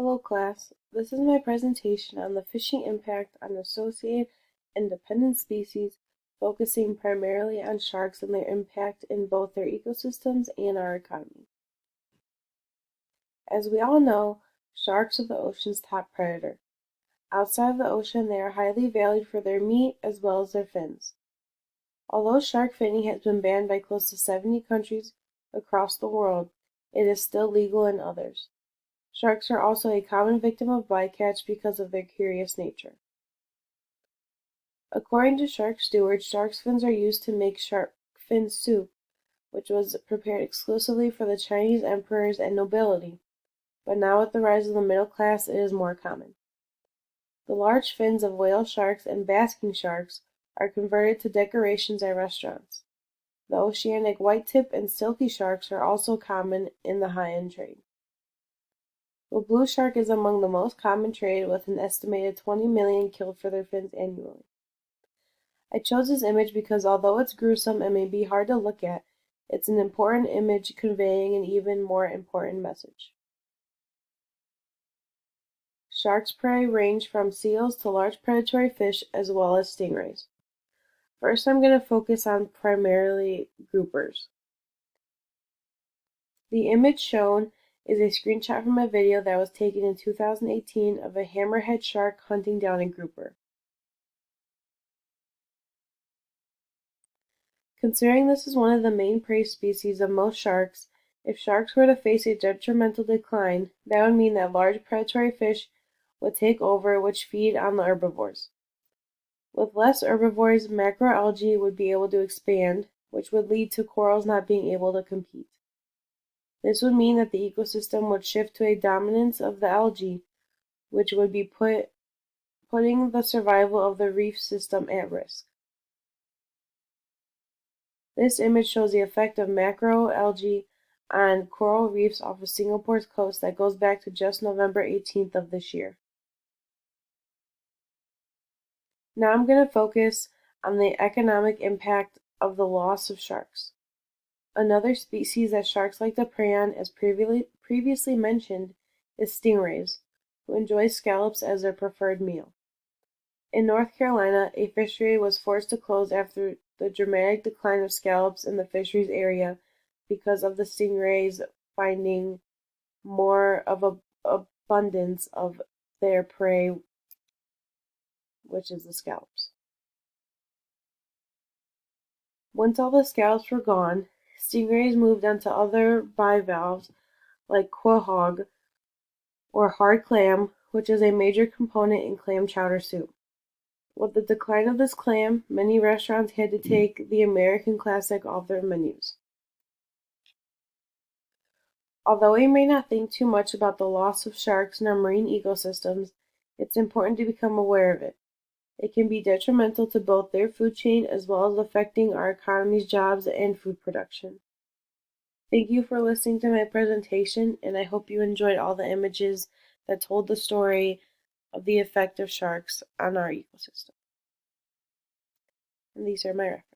Hello class, this is my presentation on the fishing impact on associated and dependent species, focusing primarily on sharks and their impact in both their ecosystems and our economy. As we all know, sharks are the ocean's top predator. Outside of the ocean, they are highly valued for their meat as well as their fins. Although shark finning has been banned by close to 70 countries across the world, it is still legal in others. Sharks are also a common victim of bycatch because of their curious nature. According to shark stewards, shark's fins are used to make shark fin soup, which was prepared exclusively for the Chinese emperors and nobility, but now with the rise of the middle class it is more common. The large fins of whale sharks and basking sharks are converted to decorations at restaurants. The oceanic white-tip and silky sharks are also common in the high-end trade. The blue shark is among the most common trade, with an estimated 20 million killed for their fins annually. I chose this image because although it's gruesome and may be hard to look at, it's an important image conveying an even more important message. Sharks' prey range from seals to large predatory fish as well as stingrays. First, I'm going to focus on primarily groupers. The image shown is a screenshot from a video that was taken in 2018 of a hammerhead shark hunting down a grouper. Considering this is one of the main prey species of most sharks, if sharks were to face a detrimental decline, that would mean that large predatory fish would take over, which feed on the herbivores. With less herbivores, macroalgae would be able to expand, which would lead to corals not being able to compete. This would mean that the ecosystem would shift to a dominance of the algae, which would be putting the survival of the reef system at risk. This image shows the effect of macroalgae on coral reefs off of Singapore's coast that goes back to just November 18th of this year. Now I'm going to focus on the economic impact of the loss of sharks. Another species that sharks like to prey on, as previously mentioned, is stingrays, who enjoy scallops as their preferred meal. In North Carolina, a fishery was forced to close after the dramatic decline of scallops in the fisheries area because of the stingrays finding more of an abundance of their prey, which is the scallops. Once all the scallops were gone, stingrays moved on to other bivalves like quahog or hard clam, which is a major component in clam chowder soup. With the decline of this clam, many restaurants had to take the American classic off their menus. Although we may not think too much about the loss of sharks in our marine ecosystems, it's important to become aware of it. It can be detrimental to both their food chain as well as affecting our economy's jobs and food production. Thank you for listening to my presentation, and I hope you enjoyed all the images that told the story of the effect of sharks on our ecosystem. And these are my references.